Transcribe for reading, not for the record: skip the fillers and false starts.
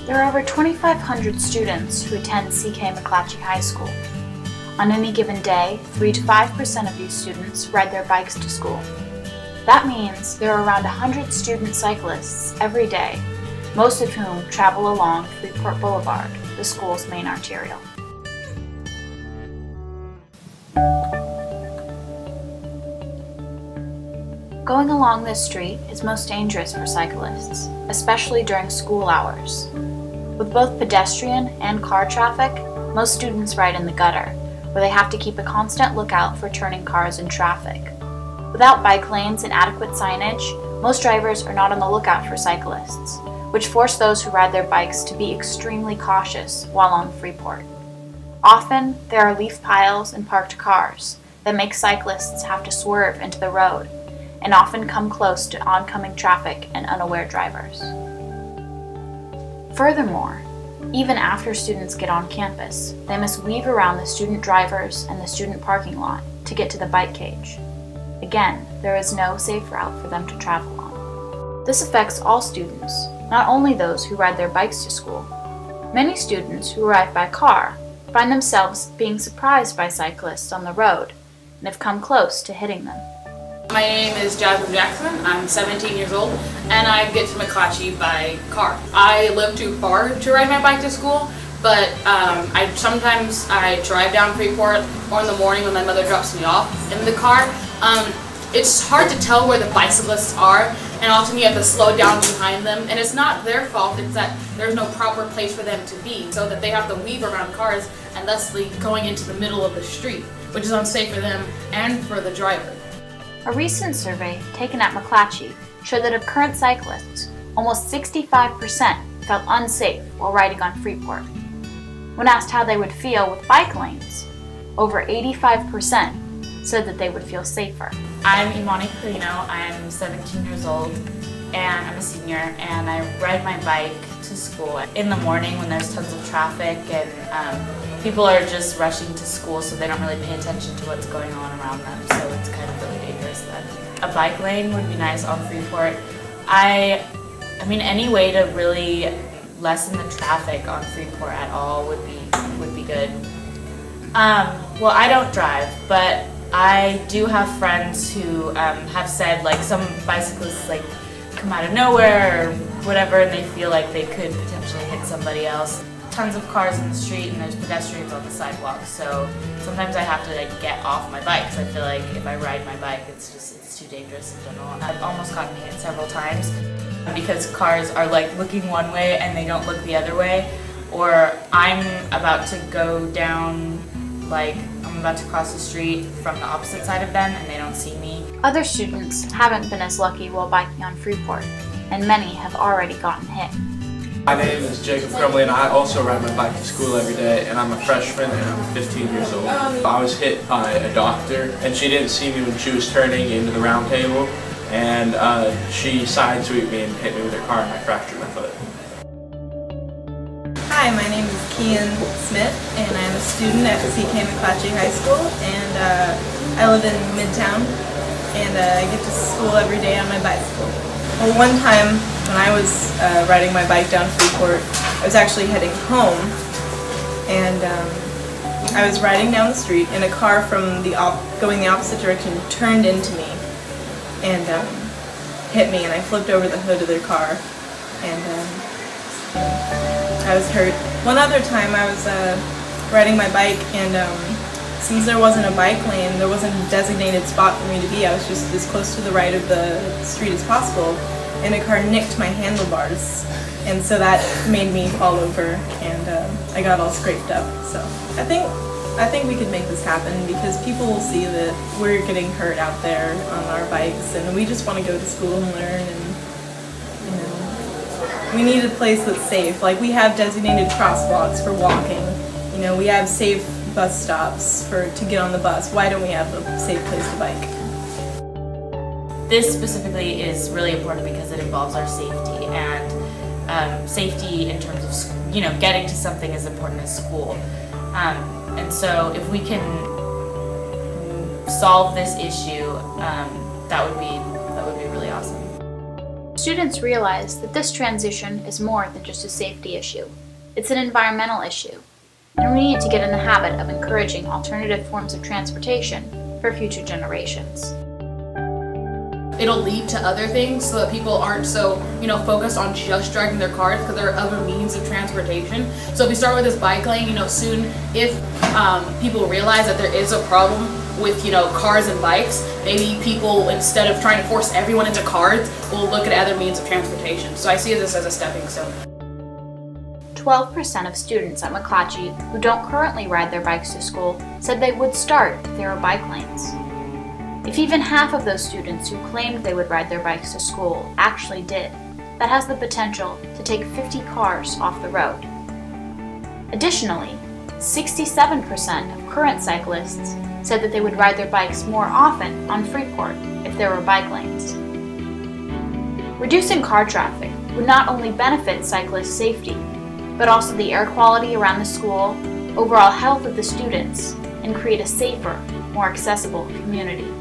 There are over 2,500 students who attend CK McClatchy High School. On any given day, 3 to 5% of these students ride their bikes to school. That means there are around 100 student cyclists every day, most of whom travel along Freeport Boulevard, the school's main arterial. Going along this street is most dangerous for cyclists, especially during school hours. With both pedestrian and car traffic, most students ride in the gutter, where they have to keep a constant lookout for turning cars and traffic. Without bike lanes and adequate signage, most drivers are not on the lookout for cyclists, which force those who ride their bikes to be extremely cautious while on Freeport. Often, there are leaf piles and parked cars that make cyclists have to swerve into the road, and often come close to oncoming traffic and unaware drivers. Furthermore, even after students get on campus, they must weave around the student drivers and the student parking lot to get to the bike cage. Again, there is no safe route for them to travel on. This affects all students, not only those who ride their bikes to school. Many students who arrive by car find themselves being surprised by cyclists on the road and have come close to hitting them. My name is Jasmine Jackson. I'm 17 years old and I get to McClatchy by car. I live too far to ride my bike to school, but sometimes I drive down Freeport or in the morning when my mother drops me off in the car. It's hard to tell where the bicyclists are, and often you have to slow down behind them, and it's not their fault, it's that there's no proper place for them to be, so that they have to weave around cars and thusly going into the middle of the street, which is unsafe for them and for the driver. A recent survey taken at McClatchy showed that of current cyclists, almost 65% felt unsafe while riding on Freeport. When asked how they would feel with bike lanes, over 85% said that they would feel safer. I'm Imani Carino. I'm 17 years old and I'm a senior, and I ride my bike to school in the morning when there's tons of traffic and people are just rushing to school, so they don't really pay attention to what's going on around them, so it's kind of really dangerous then. A bike lane would be nice on Freeport. I mean, any way to really lessen the traffic on Freeport at all would be good. Well, I don't drive, but I do have friends who have said, like, some bicyclists like come out of nowhere or whatever, and they feel like they could potentially hit somebody else. Tons of cars in the street and there's pedestrians on the sidewalk, so sometimes I have to like get off my bike because I feel like if I ride my bike it's too dangerous in general. I've almost gotten hit several times because cars are like looking one way and they don't look the other way, or I'm about to go down, like I'm about to cross the street from the opposite side of them and they don't see me. Other students haven't been as lucky while biking on Freeport, and many have already gotten hit. My name is Jacob Crumley and I also ride my bike to school every day, and I'm a freshman and I'm 15 years old. I was hit by a doctor and she didn't see me when she was turning into the round table, and she side-sweeped me and hit me with her car and I fractured my foot. Hi, my name is Kian Smith and I'm a student at CK McClatchy High School, and I live in Midtown, and I get to school every day on my bicycle. Well, one time when I was riding my bike down Freeport, I was actually heading home, and I was riding down the street and a car from going the opposite direction turned into me and hit me, and I flipped over the hood of their car, and I was hurt. One other time I was riding my bike, and since there wasn't a bike lane, there wasn't a designated spot for me to be. I was just as close to the right of the street as possible, and a car nicked my handlebars, and so that made me fall over, and I got all scraped up. So I think we could make this happen, because people will see that we're getting hurt out there on our bikes, and we just want to go to school and learn, and we need a place that's safe. Like, we have designated crosswalks for walking. We have safe bus stops to get on the bus. Why don't we have a safe place to bike? This specifically is really important because it involves our safety, and safety in terms of getting to something as important as school. And so if we can solve this issue, that would be really awesome. students realized that this transition is more than just a safety issue. It's an environmental issue, and we need to get in the habit of encouraging alternative forms of transportation for future generations. It'll lead to other things so that people aren't so, focused on just driving their cars, because there are other means of transportation. So if we start with this bike lane, soon if people realize that there is a problem with, cars and bikes, maybe people, instead of trying to force everyone into cars, will look at other means of transportation. So I see this as a stepping stone. 12% of students at McClatchy who don't currently ride their bikes to school said they would start if there were bike lanes. If even half of those students who claimed they would ride their bikes to school actually did, that has the potential to take 50 cars off the road. Additionally, 67% of current cyclists said that they would ride their bikes more often on Freeport if there were bike lanes. Reducing car traffic would not only benefit cyclist safety, but also the air quality around the school, overall health of the students, and create a safer, more accessible community.